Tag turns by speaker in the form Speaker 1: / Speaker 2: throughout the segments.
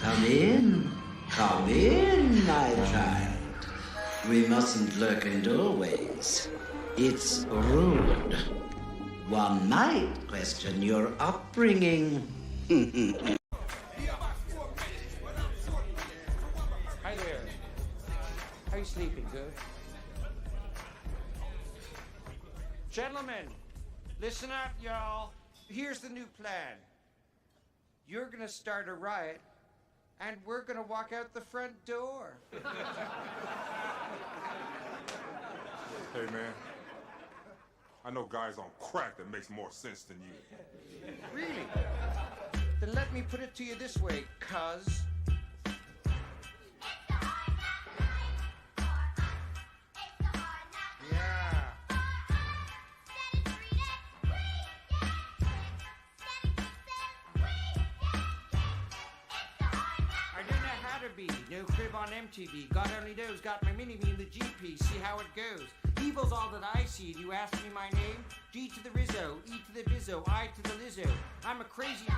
Speaker 1: Come in, my child. We mustn't lurk in doorways. It's rude. One might question your upbringing.
Speaker 2: Hi there. How you sleeping, good? Gentlemen, listen up, y'all. Here's the new plan. You're gonna start a riot, and we're gonna walk out the front door.
Speaker 3: Hey, man. I know guys on crack that makes more sense than you.
Speaker 2: Really? Then let me put it to you this way, cuz. Yeah. I don't know how to be. No crib on MTV. God only knows. Got my mini-me in the GP. See how it goes. Evil's all that I see. You ask me my name? G to the Rizzo, E to the Bizzo, I to the Lizzo. I'm a crazy.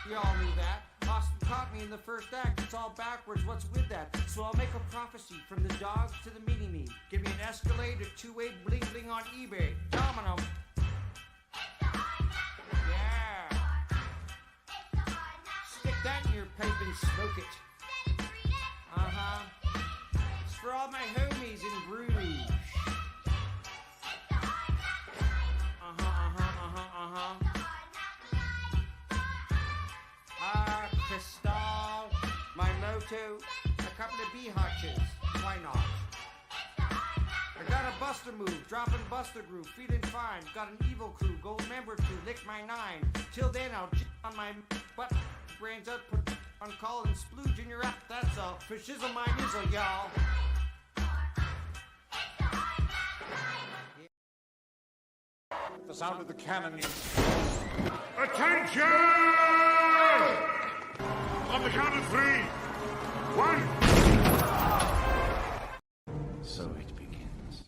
Speaker 2: You all knew that. Austin caught me in the first act. It's all backwards. What's with that? So I'll make a prophecy from the dogs to the mini-me. Give me an Escalade or two-way bling-bling on eBay. Domino. Yeah. Stick that in your pipe and smoke it. Uh-huh. It's for all my homies in Bruges. Cristal, my moto, a couple of bee-hutches. Why not? I got a buster move, dropping buster groove, feeling fine. Got an evil crew, gold member to lick my 9. Till then, I'll on my butt, brains out, put on call and splooge in your app. That's all. For shizzle my nizzle, y'all.
Speaker 3: The sound of the cannon means...
Speaker 4: Attention! On the count of 3. 1.
Speaker 1: So it begins.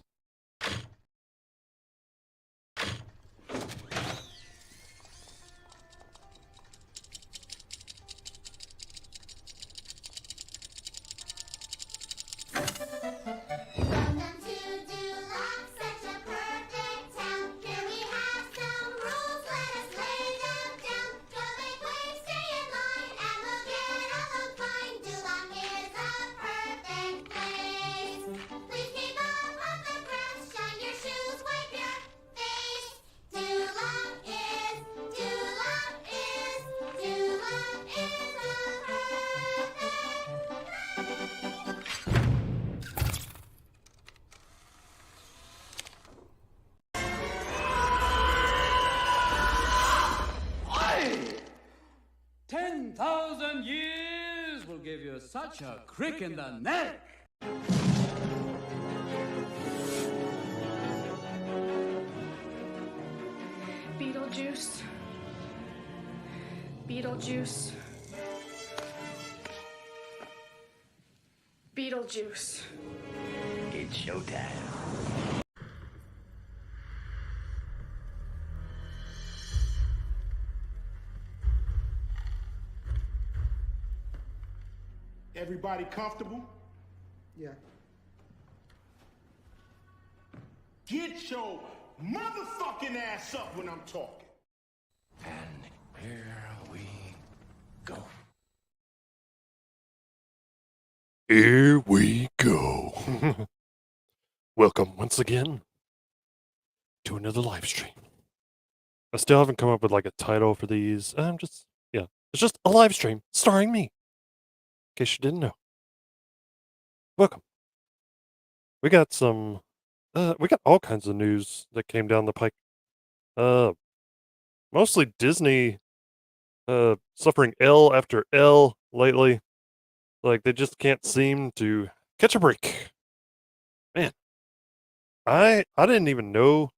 Speaker 5: Give you such a crick in the neck.
Speaker 6: Beetlejuice. Beetlejuice. Beetlejuice.
Speaker 1: It's showtime.
Speaker 4: Everybody comfortable?
Speaker 2: Yeah.
Speaker 4: Get your motherfucking ass up when I'm talking.
Speaker 1: And here we go.
Speaker 7: Here we go. Welcome once again to another live stream. I still haven't come up with like a title for these. It's just a live stream starring me. In case you didn't know. Welcome. We got all kinds of news that came down the pike. Mostly Disney suffering L after L lately. Like they just can't seem to catch a break. Man. I didn't even know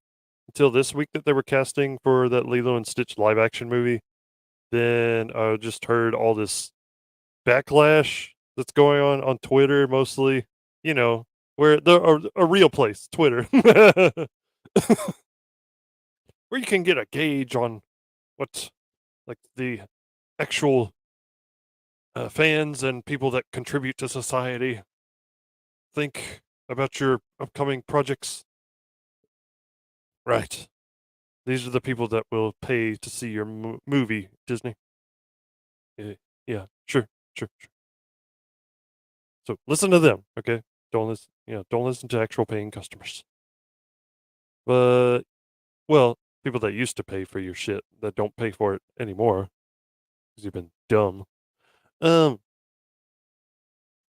Speaker 7: until this week that they were casting for that Lilo and Stitch live action movie. Then I just heard all this backlash that's going on Twitter mostly, where a real place, Twitter, where you can get a gauge on what, like, the actual fans and people that contribute to society think about your upcoming projects. Right. These are the people that will pay to see your movie, Disney. Yeah, sure, sure, sure. So listen to them, okay? Don't listen, don't listen to actual paying customers. But well, people that used to pay for your shit that don't pay for it anymore because you've been dumb. Um,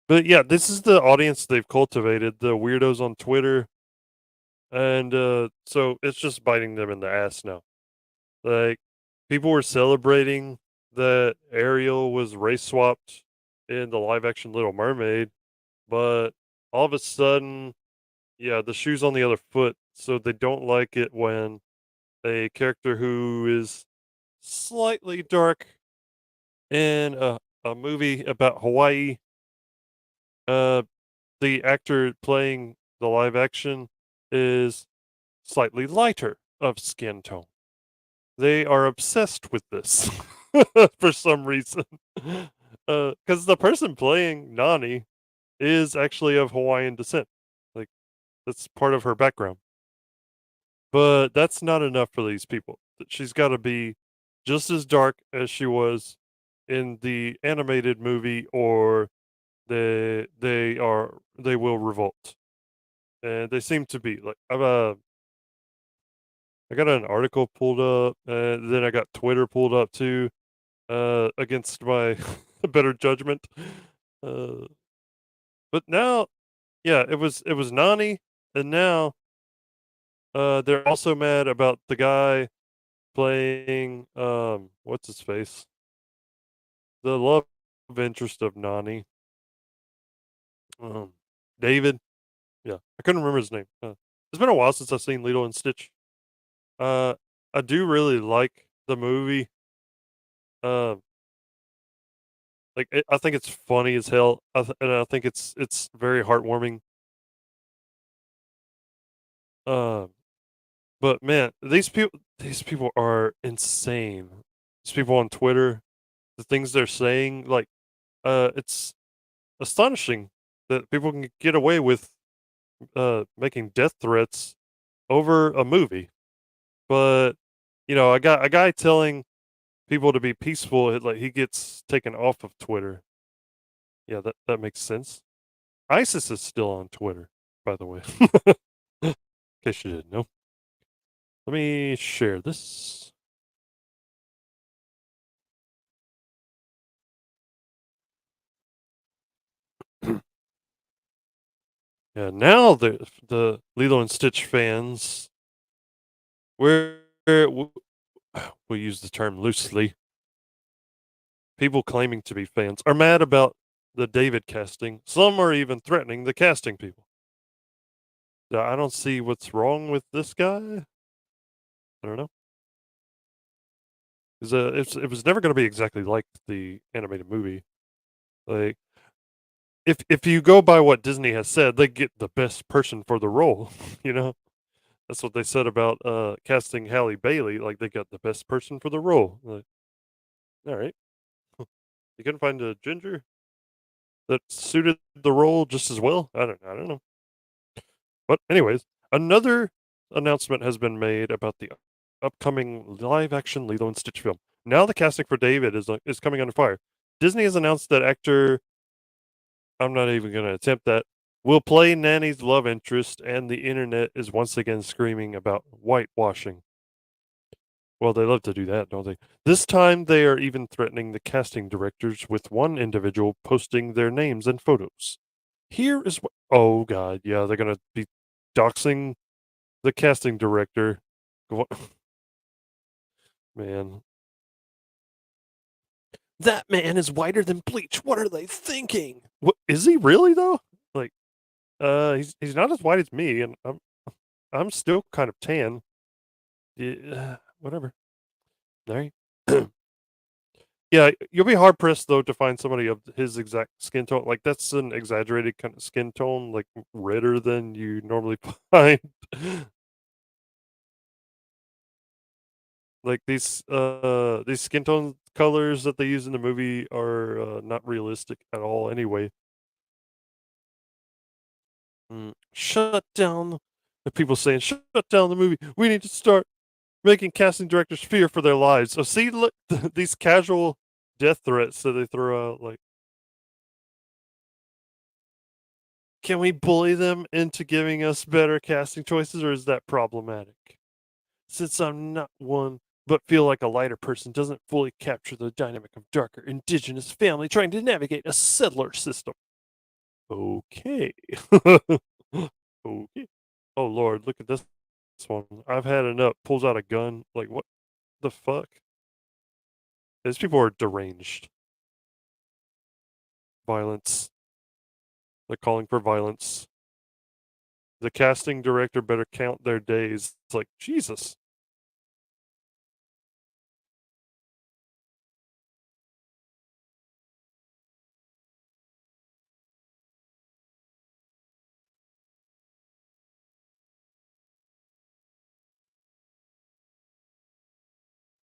Speaker 7: but yeah, this is the audience they've cultivated, the weirdos on Twitter, and so it's just biting them in the ass now. Like people were celebrating that Ariel was race swapped in the live action Little Mermaid, but all of a sudden, yeah, the shoe's on the other foot, so they don't like it when a character who is slightly dark in a movie about Hawaii, uh, the actor playing the live action is slightly lighter of skin tone. They are obsessed with this for some reason. Because the person playing Nani is actually of Hawaiian descent. Like, that's part of her background. But that's not enough for these people. She's got to be just as dark as she was in the animated movie, or they will revolt. And they seem to be like I got an article pulled up, and then I got Twitter pulled up too, against my better judgment. But now, yeah, it was Nani, and now they're also mad about the guy playing what's his face, the love interest of Nani, um, David. Yeah, I couldn't remember his name. It's been a while since I've seen Lilo and Stitch. Uh, I do really like the movie. Um, I think it's funny as hell, and I think it's very heartwarming. Um, but man, these people are insane. These people on Twitter, the things they're saying, like, it's astonishing that people can get away with making death threats over a movie. But a guy telling people to be peaceful, like he gets taken off of Twitter. Yeah, that makes sense. ISIS is still on Twitter, by the way. In case you didn't know. Let me share this. Yeah, now the Lilo and Stitch fans, we'll use the term loosely. People claiming to be fans are mad about the David casting. Some are even threatening the casting people. I don't see what's wrong with this guy. I don't know. It was never going to be exactly like the animated movie. Like, if you go by what Disney has said, they get the best person for the role. You know, that's what they said about casting Halle Bailey. Like, they got the best person for the role. Like, all right, you couldn't find a ginger that suited the role just as well. I don't know. But anyways, another announcement has been made about the upcoming live-action Lilo and Stitch film. Now the casting for David is coming under fire. Disney has announced that actor, I'm not even going to attempt that, will play Nanny's love interest, and the internet is once again screaming about whitewashing. Well, they love to do that, don't they? This time they are even threatening the casting directors, with one individual posting their names and photos. Here is what. Oh God, yeah, they're gonna be doxing the casting director. Man, that man is whiter than bleach. What are they thinking? What is he really though? Like, he's not as white as me, and I'm still kind of tan. Yeah, whatever. All right. Yeah, you'll be hard pressed though to find somebody of his exact skin tone. Like, that's an exaggerated kind of skin tone, like redder than you normally find. Like these skin tone colors that they use in the movie are not realistic at all. Anyway, shut down. The people saying shut down the movie. We need to start making casting directors fear for their lives. So see, look, these casual death threats that they throw out. Like, can we bully them into giving us better casting choices, or is that problematic? Since I'm not one, but feel like a lighter person doesn't fully capture the dynamic of darker indigenous family trying to navigate a settler system. Okay. Okay. Oh Lord, look at this one. I've had enough. Pulls out a gun. Like, what the fuck? These people are deranged. Violence. They're calling for violence. The casting director better count their days. It's like, Jesus.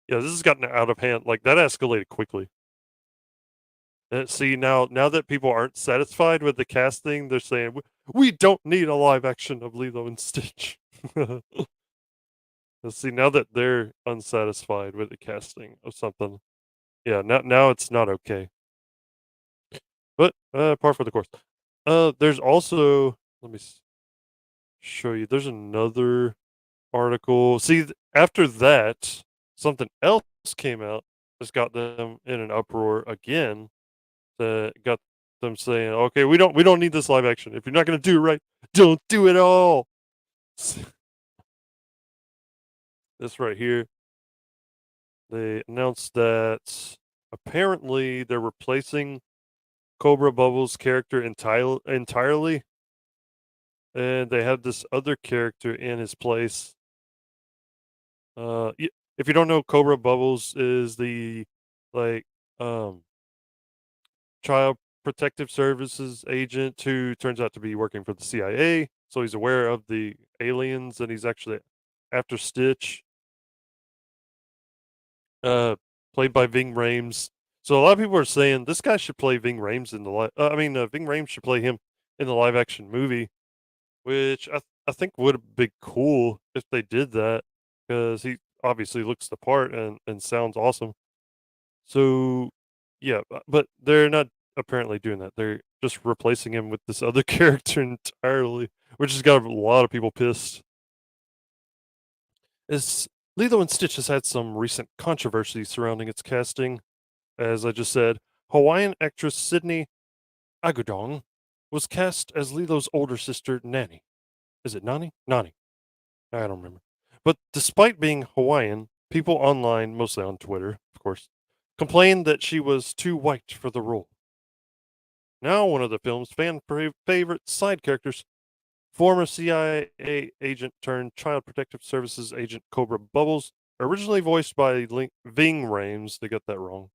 Speaker 7: Yeah, this has gotten out of hand. Like, that escalated quickly. And see, now that people aren't satisfied with the casting, they're saying, we don't need a live action of Lilo and Stitch. And see, now that they're unsatisfied with the casting of something, yeah, now it's not okay. But par for the course. There's also, let me show you. There's another article. See, after that, something else came out. Just got them in an uproar again. That got them saying, "Okay, we don't need this live action. If you're not gonna do it right, don't do it all." This right here. They announced that apparently they're replacing Cobra Bubble's character entirely, and they have this other character in his place. If you don't know, Cobra Bubbles is the like child protective services agent who turns out to be working for the CIA. So he's aware of the aliens, and he's actually after Stitch. Played by Ving Rhames. So a lot of people are saying this guy should play Ving Rhames in the live. Ving Rhames should play him in the live action movie, which I think would have been cool if they did that because he obviously looks the part and sounds awesome. So yeah, but they're not apparently doing that. They're just replacing him with this other character entirely, which has got a lot of people pissed. Is Lilo and Stitch has had some recent controversy surrounding its casting. As I just said, Hawaiian actress Sydney Agudong was cast as Lilo's older sister, Nani. Is it Nani? Nani. I don't remember. But despite being Hawaiian, people online, mostly on Twitter, of course, complained that she was too white for the role. Now, one of the film's fan favorite side characters, former CIA agent turned Child Protective Services agent Cobra Bubbles, originally voiced by Ving Rhames, they got that wrong,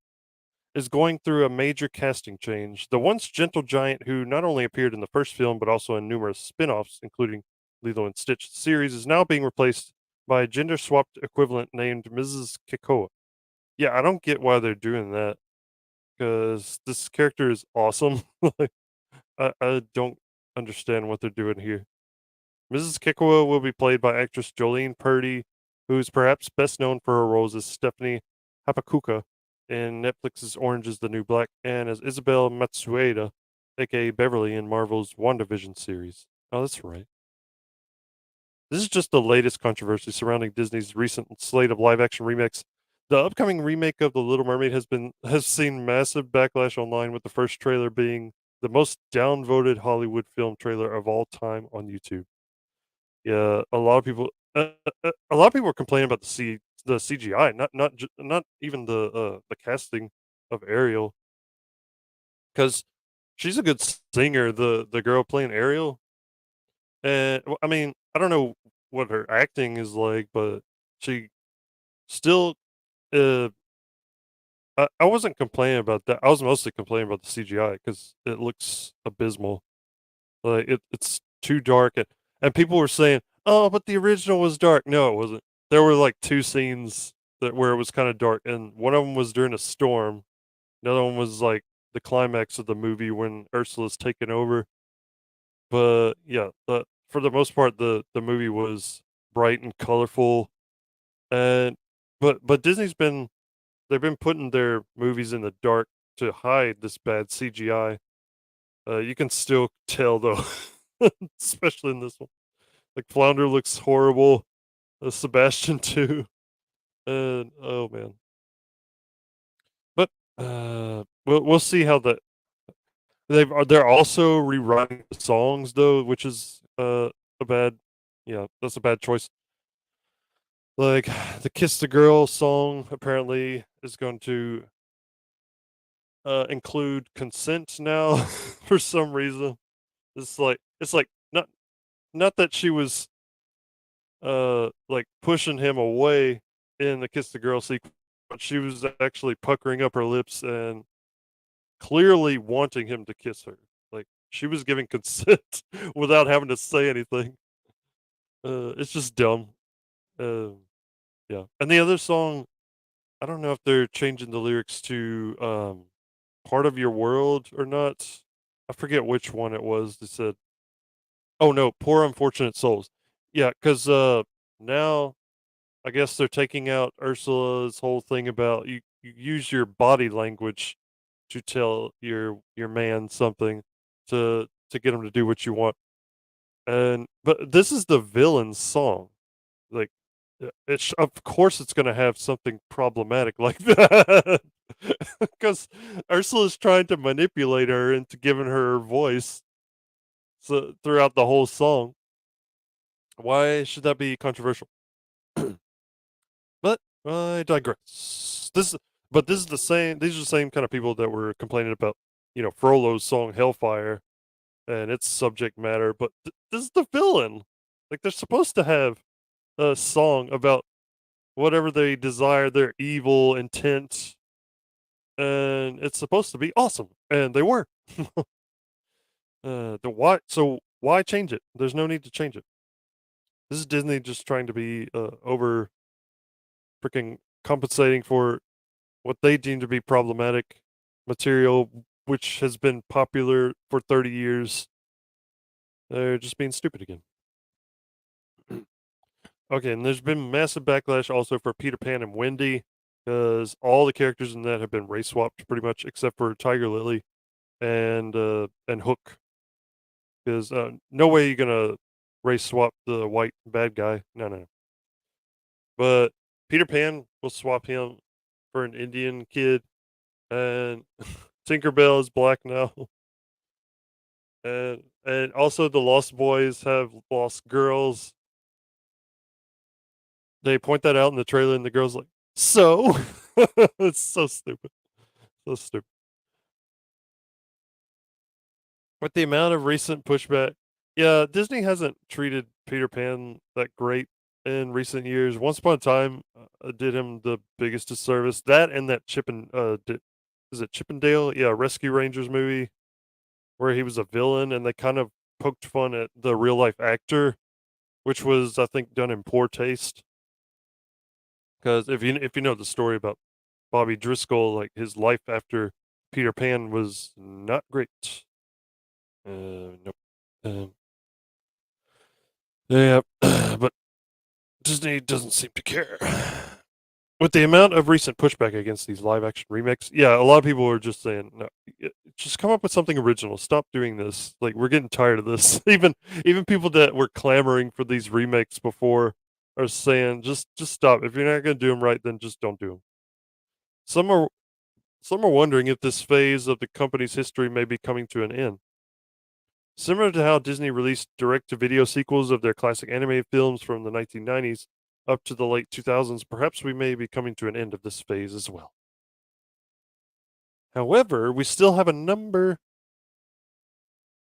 Speaker 7: is going through a major casting change. The once gentle giant who not only appeared in the first film but also in numerous spin offs, including Lilo and Stitch series, is now being replaced by a gender swapped equivalent named Mrs. Kekoa. Yeah, I don't get why they're doing that because this character is awesome. Like, I don't understand what they're doing here. Mrs. Kekoa will be played by actress Jolene Purdy, who's perhaps best known for her roles as Stephanie Hapakuka in Netflix's Orange is the New Black and as Isabel Matsueda, aka Beverly in Marvel's WandaVision series. Oh, that's right. This is just the latest controversy surrounding Disney's recent slate of live action remakes. The upcoming remake of The Little Mermaid has seen massive backlash online, with the first trailer being the most downvoted Hollywood film trailer of all time on YouTube. Yeah, a lot of people are complaining about the CGI, not even the casting of Ariel, because she's a good singer. The girl playing Ariel, and I mean, I don't know what her acting is like, but she still. Uh, I wasn't complaining about that. I was mostly complaining about the CGI because it looks abysmal. Like it's too dark, and people were saying, "Oh, but the original was dark." No, it wasn't. There were like two scenes where it was kind of dark, and one of them was during a storm. Another one was like the climax of the movie when Ursula's taken over. But yeah, for the most part, the movie was bright and colorful, and but they've been putting their movies in the dark to hide this bad CGI. You can still tell though, especially in this one. Like Flounder looks horrible. Sebastian too, and oh man. But we'll see how they're also rewriting the songs though, which is a bad that's a bad choice. Like the Kiss the Girl song apparently is going to include consent now for some reason. It's like not that she was like pushing him away in the Kiss the Girl sequence, but she was actually puckering up her lips and clearly wanting him to kiss her. Like she was giving consent without having to say anything. It's just dumb. Uh, yeah. And the other song, I don't know if they're changing the lyrics to "Part of Your World" or not. I forget which one it was. They said, "Oh no, poor unfortunate souls." Yeah, because now I guess they're taking out Ursula's whole thing about you use your body language to tell your man something to get him to do what you want. And but this is the villain's song. Like it's of course it's going to have something problematic like that. Because Ursula's trying to manipulate her into giving her voice so throughout the whole song. Why should that be controversial? But I digress. This is the same. These are the same kind of people that were complaining about, Frollo's song "Hellfire" and its subject matter. But this is the villain. Like they're supposed to have a song about whatever they desire, their evil intent, and it's supposed to be awesome, and they were. The why? So why change it? There's no need to change it. This is Disney just trying to be over freaking compensating for what they deem to be problematic material, which has been popular for 30 years. They're just being stupid again. Okay, and there's been massive backlash also for Peter Pan and Wendy, because all the characters in that have been race swapped pretty much, except for Tiger Lily and Hook. Because no way you're gonna race swap the white bad guy. No, no, no. But Peter Pan will swap him for an Indian kid, and Tinkerbell is black now. And also the Lost Boys have lost girls. They point that out in the trailer, and the girl's like, "So," it's so stupid, so stupid. With the amount of recent pushback, yeah, Disney hasn't treated Peter Pan that great in recent years. Once upon a time, did him the biggest disservice. That and that is it Chippendale? Yeah, Rescue Rangers movie where he was a villain, and they kind of poked fun at the real life actor, which was, I think, done in poor taste. Because if you know the story about Bobby Driscoll, like his life after Peter Pan was not great. Nope. Yeah, but Disney doesn't seem to care. With the amount of recent pushback against these live action remakes, yeah, a lot of people are just saying, no, just come up with something original. Stop doing this. Like we're getting tired of this. Even people that were clamoring for these remakes before are saying, just stop. If you're not going to do them right, then just don't do them. Some are wondering if this phase of the company's history may be coming to an end. Similar to how Disney released direct-to-video sequels of their classic animated films from the 1990s up to the late 2000s, perhaps we may be coming to an end of this phase as well. However, we still have a number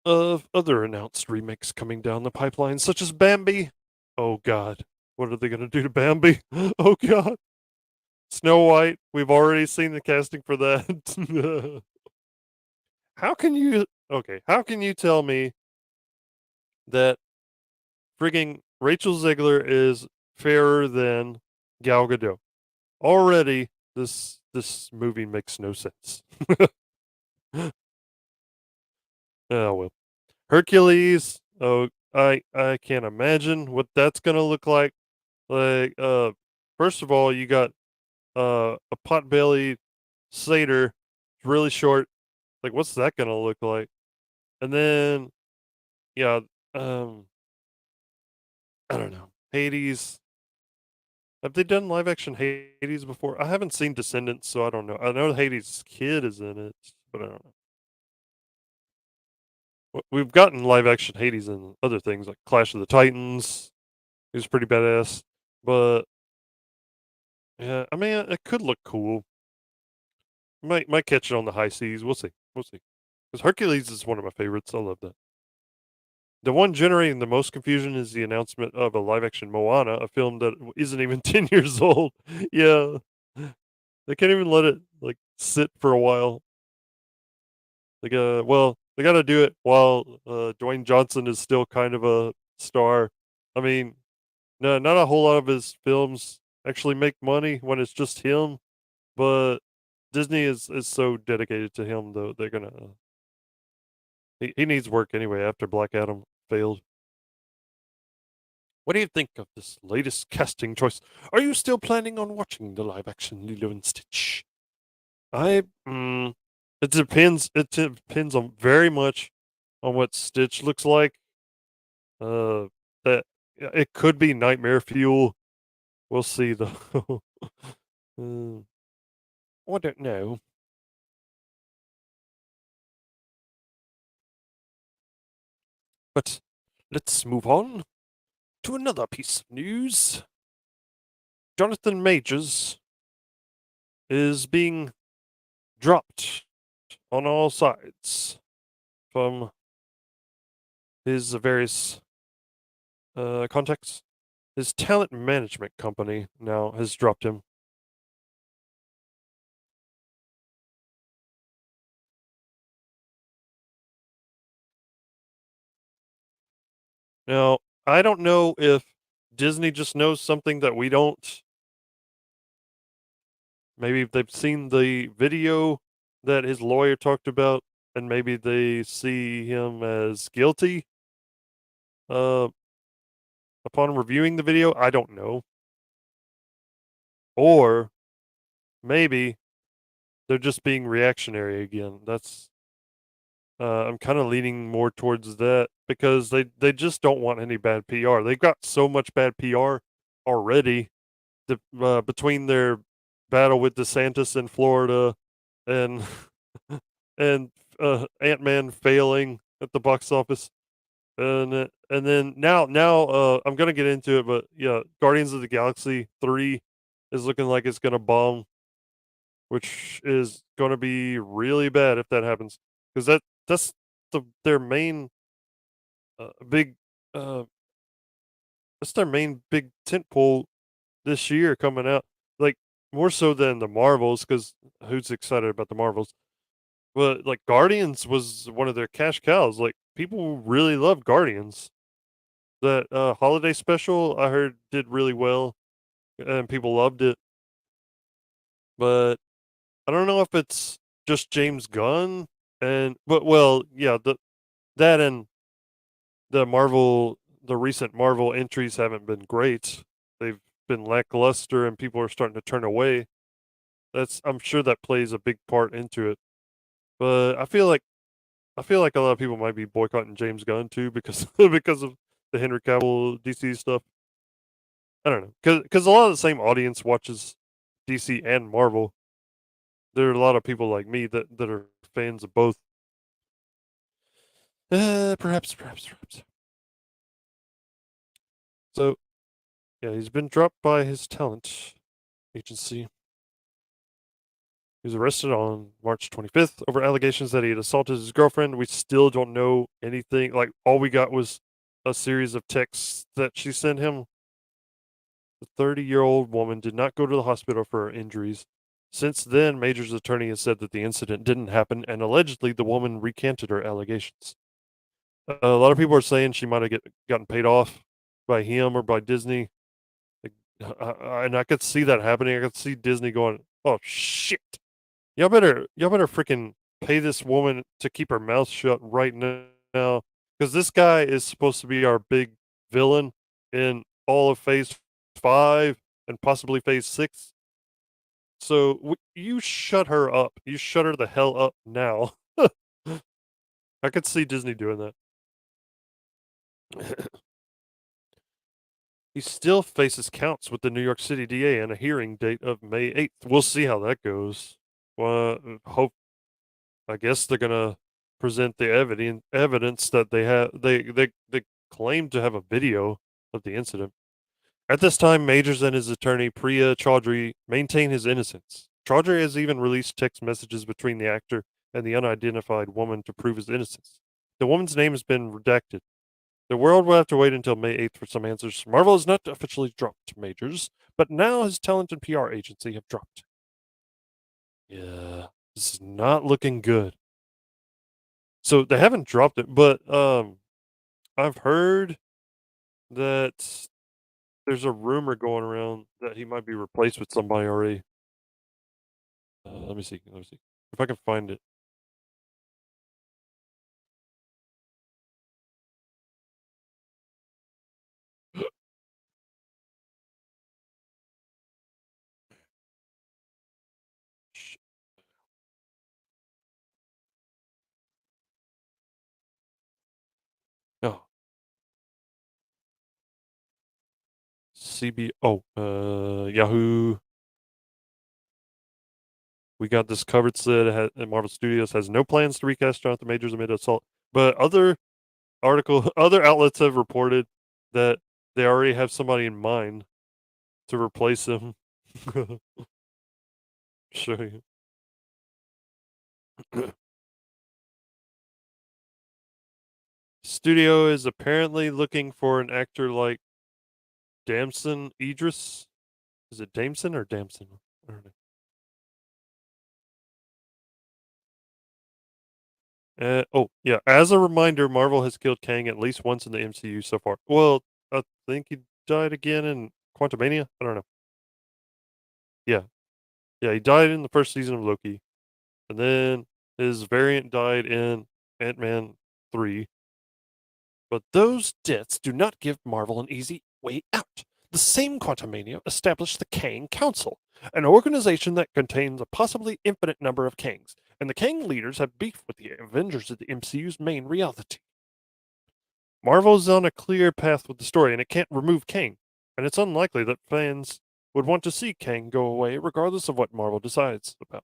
Speaker 7: of other announced remakes coming down the pipeline, such as Bambi. Oh God, what are they going to do to Bambi? Oh God. Snow White, we've already seen the casting for that. How can you tell me that frigging Rachel Zegler is fairer than Gal Gadot? already this movie makes no sense. Oh well. Hercules. Oh, I can't imagine what that's gonna look like. Like, first of all, you got a pot-bellied satyr, really short. Like, what's that gonna look like? And then, yeah, um, I don't know. Hades. Have they done live action Hades before? I haven't seen Descendants, so I don't know. I know Hades' kid is in it, but I don't know. We've gotten live action Hades and other things like Clash of the Titans. It was pretty badass, but yeah, I mean, it could look cool. Might catch it on the high seas. We'll see. We'll see. Because Hercules is one of my favorites. I love that. The one generating the most confusion is the announcement of a live action Moana, a film that isn't even 10 years old. Yeah. They can't even let it like sit for a while. Like, well, they got to do it while Dwayne Johnson is still kind of a star. I mean, no, not a whole lot of his films actually make money when it's just him, but Disney is so dedicated to him though they're gonna. He needs work anyway after Black Adam failed. What do you think of this latest casting choice? Are you still planning on watching the live action Lilo and Stitch? I it depends. It depends on very much on what Stitch looks like. That it could be nightmare fuel. We'll see though. I don't know. But let's move on to another piece of news. Jonathan Majors is being dropped on all sides from his various contacts. His talent management company now has dropped him. Now, I don't know if Disney just knows something that we don't. Maybe they've seen the video that his lawyer talked about, and maybe they see him as guilty. Uh, upon reviewing the video, I don't know. Or maybe they're just being reactionary again. That's I'm kind of leaning more towards that because they just don't want any bad PR. They've got so much bad PR already. Between their battle with DeSantis in Florida and and Ant-Man failing at the box office, and then now I'm gonna get into it, but yeah, Guardians of the Galaxy 3 is looking like it's gonna bomb, which is gonna be really bad if that happens because that's their main big uh that's their main big tentpole this year coming out. Like more so than the Marvels, because who's excited about the Marvels? But like Guardians was one of their cash cows. Like people really love Guardians. That holiday special I heard did really well, and people loved it. But I don't know if it's just James Gunn but well, yeah, that and the recent Marvel entries haven't been great. They've been lackluster, and people are starting to turn away. I'm sure that plays a big part into it. But I feel like a lot of people might be boycotting James Gunn too because because of the Henry Cavill DC stuff. I don't know because a lot of the same audience watches DC and Marvel. There are a lot of people like me that are fans of both. Perhaps. So yeah, he's been dropped by his talent agency. He was arrested on March 25th over allegations that he had assaulted his girlfriend. We still don't know anything. Like, all we got was a series of texts that she sent him. The 30-year-old woman did not go to the hospital for her injuries. Since then, Major's attorney has said that the incident didn't happen, and allegedly the woman recanted her allegations. A lot of people are saying she might have gotten paid off by him or by Disney. Like, And I could see that happening. I could see Disney going, "Oh shit, y'all better freaking pay this woman to keep her mouth shut right now, because this guy is supposed to be our big villain in all of Phase 5 and possibly Phase 6. So you shut her up. You shut her the hell up now." I could see Disney doing that. He still faces counts with the New York City DA and a hearing date of May 8th. We'll see how that goes. Well, I guess they're gonna present the evidence that they have. They claim to have a video of the incident. At this time, Majors and his attorney Priya Chaudhry maintain his innocence. Chaudhry has even released text messages between the actor and the unidentified woman to prove his innocence. The woman's name has been redacted. The world will have to wait until May 8th for some answers. Marvel has not officially dropped Majors, but now his talent and PR agency have dropped. Yeah, this is not looking good. So they haven't dropped it, but I've heard that there's a rumor going around that he might be replaced with somebody already. Let me see. Let me see if I can find it. Oh, Yahoo. We got this covered. Said Marvel Studios has no plans to recast Jonathan Majors amid assault, but other outlets have reported that they already have somebody in mind to replace him. Show you. Studio is apparently looking for an actor like Damson Idris. Is it Damson or Damson? I don't know. Oh, yeah. As a reminder, Marvel has killed Kang at least once in the MCU so far. Well, I think he died again in Quantumania. I don't know. Yeah. Yeah, he died in the first season of Loki. And then his variant died in Ant-Man 3. But those deaths do not give Marvel an easy way out. The same Quantumania established the Kang Council, an organization that contains a possibly infinite number of Kangs, and the Kang leaders have beef with the Avengers of the MCU's main reality. Marvel's on a clear path with the story, and it can't remove Kang, and it's unlikely that fans would want to see Kang go away regardless of what Marvel decides about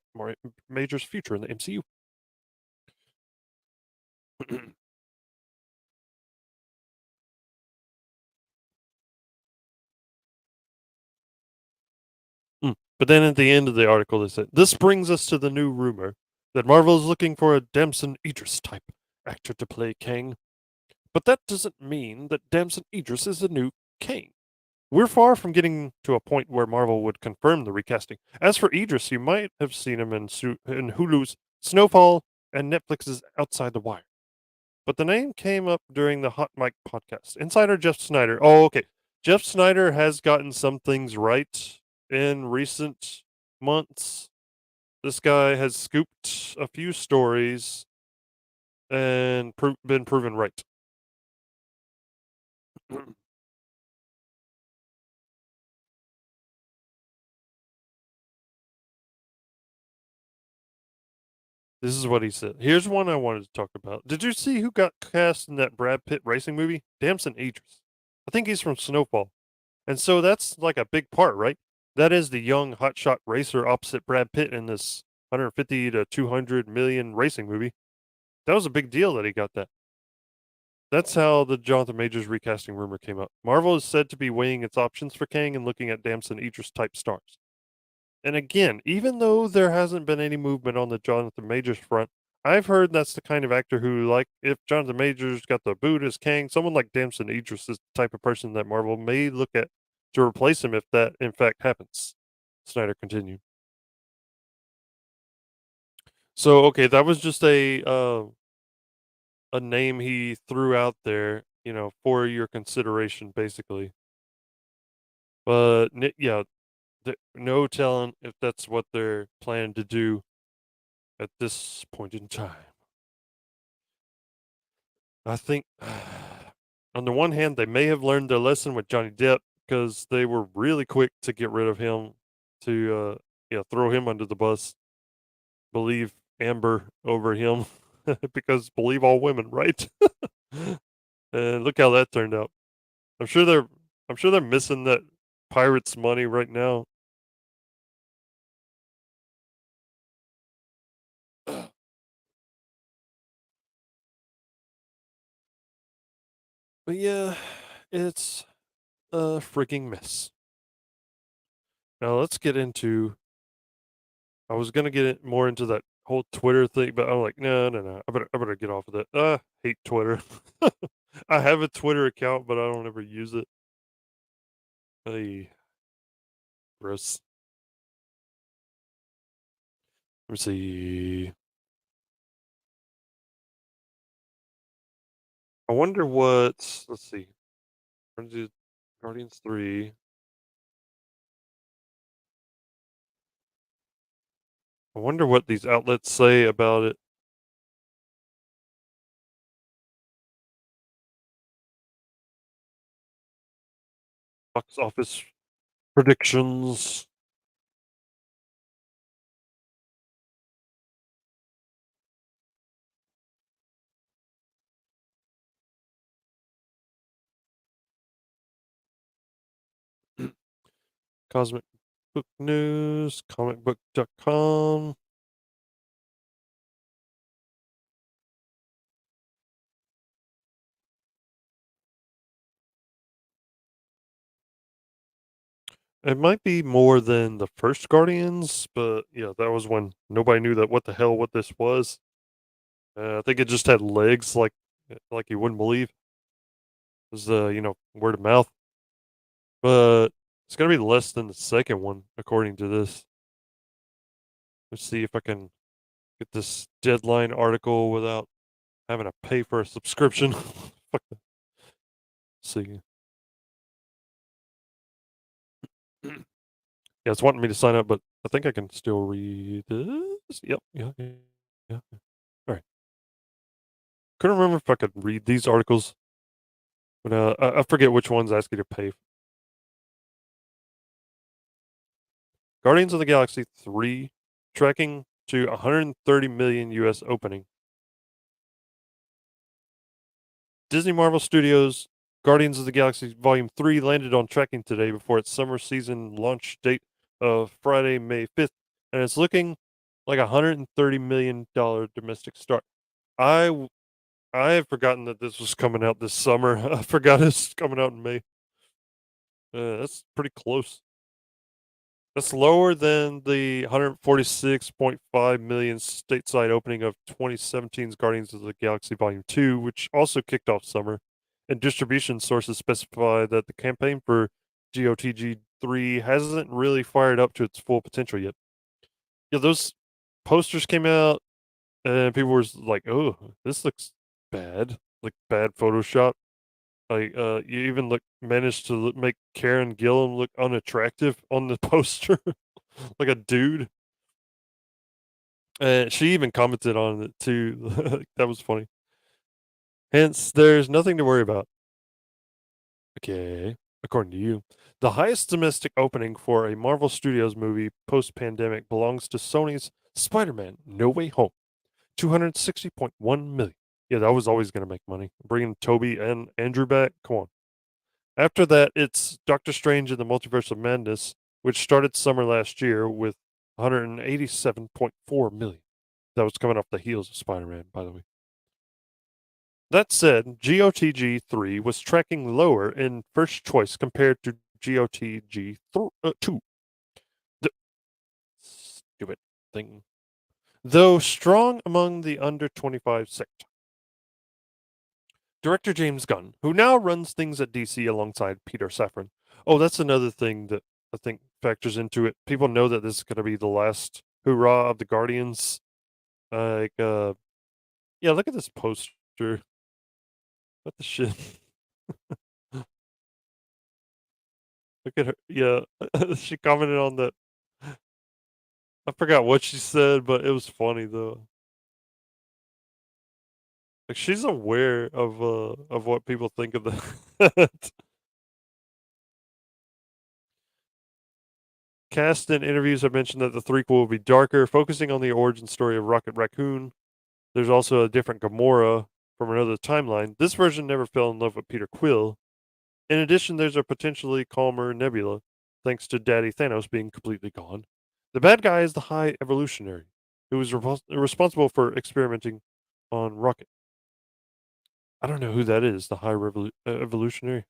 Speaker 7: Major's future in the MCU. But then at the end of the article, they said, "This brings us to the new rumor that Marvel is looking for a Damson Idris type actor to play Kang. But that doesn't mean that Damson Idris is the new Kang. We're far from getting to a point where Marvel would confirm the recasting. As for Idris, you might have seen him in Hulu's Snowfall and Netflix's Outside the Wire. But the name came up during the Hot Mic podcast. Insider Jeff Snyder. Oh, okay. Jeff Snyder has gotten some things right in recent months. This guy has scooped a few stories and been proven right. This is what he said. Here's one I wanted to talk about. Did you see who got cast in that Brad Pitt racing movie? Damson Idris. I think he's from Snowfall. And so that's like a big part, right? That is the young hotshot racer opposite Brad Pitt in this 150 to 200 million racing movie. That was a big deal that he got that. That's how the Jonathan Majors recasting rumor came up. Marvel is said to be weighing its options for Kang and looking at Damson Idris type stars. And again, even though there hasn't been any movement on the Jonathan Majors front, I've heard that's the kind of actor who, like, if Jonathan Majors got the boot as Kang, someone like Damson Idris is the type of person that Marvel may look at to replace him if that in fact happens. Snyder continued. So okay, that was just a name he threw out there, for your consideration, basically. But yeah, no telling if that's what they're planning to do at this point in time. I think, on the one hand, they may have learned their lesson with Johnny Depp because they were really quick to get rid of him, to throw him under the bus, believe Amber over him, because believe all women, right? And look how that turned out. I'm sure they're I'm sure they're missing that pirates money right now. But yeah, it's a freaking mess. Now let's get into. I was gonna get it more into that whole Twitter thing, but I'm like, no, no, no. I better get off of that. Hate Twitter. I have a Twitter account, but I don't ever use it. Hey, gross. Let me see. I wonder what. Let's see. Guardians 3. I wonder what these outlets say about it. Box office predictions. Cosmic Book News, comicbook.com. It might be more than the first Guardians, but yeah, that was when nobody knew that what the hell what this was. I think it just had legs like you wouldn't believe. It was word of mouth. But it's gonna be less than the second one, according to this. Let's see if I can get this deadline article without having to pay for a subscription. Fuck. See. Yeah, it's wanting me to sign up, but I think I can still read this. Yep. Yeah. Yeah. Yeah. All right. Couldn't remember if I could read these articles, but I forget which ones ask you to pay. Guardians of the Galaxy 3 tracking to 130 million US opening. Disney Marvel Studios Guardians of the Galaxy Volume 3 landed on tracking today before its summer season launch date of Friday, May 5th, and it's looking like a $130 million domestic start. I I had forgotten that this was coming out this summer. I forgot it's coming out in May. That's pretty close. That's lower than the 146.5 million stateside opening of 2017's Guardians of the Galaxy Volume 2, which also kicked off summer. And distribution sources specify that the campaign for GOTG 3 hasn't really fired up to its full potential yet. Yeah, those posters came out, and people were like, "Oh, this looks bad, like bad Photoshop." Like, you even managed to make Karen Gillan look unattractive on the poster, like a dude. And she even commented on it too. That was funny. Hence, there's nothing to worry about. Okay, according to you, the highest domestic opening for a Marvel Studios movie post-pandemic belongs to Sony's Spider-Man: No Way Home, 260.1 million. Yeah, that was always going to make money. Bringing Toby and Andrew back, come on. After that, it's Doctor Strange in the Multiverse of Madness, which started summer last year with 187.4 million. That was coming off the heels of Spider-Man, by the way. That said, GOTG 3 was tracking lower in first choice compared to GOTG 2. The stupid thing. Though strong among the under 25 sector. Director James Gunn, who now runs things at DC alongside Peter Safran. Oh, that's another thing that I think factors into it. People know that this is going to be the last hurrah of the Guardians. Yeah, look at this poster. What the shit? Look at her. Yeah, she commented on that. I forgot what she said, but it was funny though. Like she's aware of what people think of that. Cast and interviews have mentioned that the threequel will be darker, focusing on the origin story of Rocket Raccoon. There's also a different Gamora from another timeline. This version never fell in love with Peter Quill. In addition, there's a potentially calmer Nebula, thanks to Daddy Thanos being completely gone. The bad guy is the High Evolutionary, who was responsible for experimenting on Rocket. I don't know who that is, the High Evolutionary.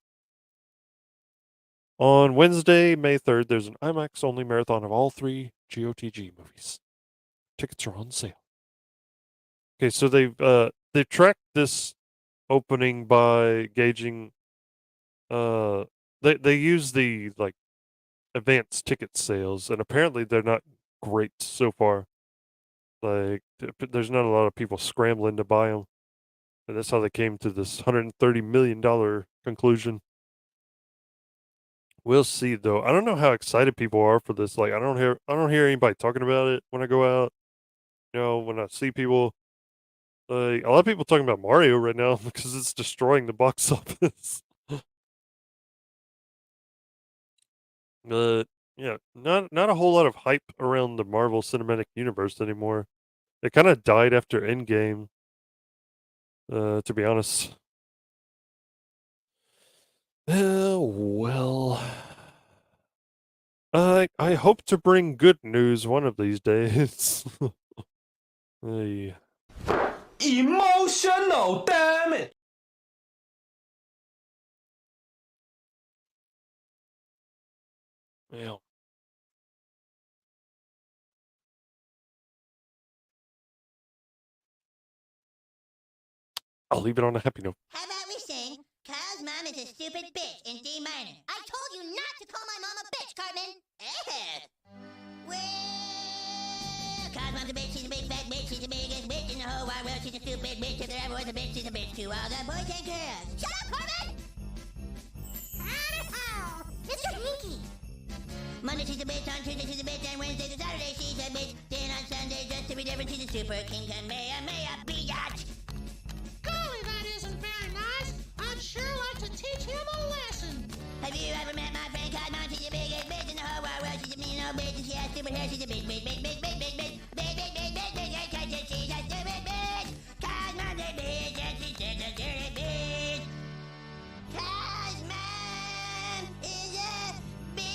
Speaker 7: On Wednesday, May 3rd, there's an IMAX only marathon of all 3 GOTG movies. Tickets are on sale. Okay, so they've tracked this opening by gauging they use the like advanced ticket sales, and apparently they're not great so far. Like there's not a lot of people scrambling to buy them. And that's how they came to this $130 million conclusion. We'll see though. I don't know how excited people are for this. Like I don't hear anybody talking about it when I go out. When I see people, like a lot of people talking about Mario right now because it's destroying the box office. But yeah, not a whole lot of hype around the Marvel Cinematic Universe anymore. It kind of died after Endgame. To be honest. Well, I hope to bring good news one of these days. Hey.
Speaker 4: Emotional, damn it!
Speaker 7: Yeah. I'll leave it on a happy note.
Speaker 8: How about we sing Kyle's mom is a stupid bitch in D minor? I told you not to call my mom a bitch, Cartman! Well, Kyle's mom's a bitch, she's a big fat bitch, she's the biggest bitch in the whole wide world, she's a stupid bitch, if there ever was a bitch, she's a bitch to all the boys and girls. Shut up, Cartman! Mr. Hinky! Monday she's a bitch, on Tuesday she's a bitch, and Wednesday to Saturday she's a bitch, then on Sunday just to be different she's a super king, Kamehameha, biatch!
Speaker 9: Golly, that isn't very nice. I'd sure like to teach him a lesson.
Speaker 8: Have you ever met my friend Cosmo? She's the biggest bitch in the whole wide world. She's a mean old bitch and she has stupid hair. She's a bitch, bitch, bitch, bitch, bitch, bitch, bitch, bitch, bitch, bitch, bitch, bitch, bitch, bitch, bitch, she's a stupid bitch. Cosmo's a bitch and she's just a dirty bitch. Cosmo is a bitch.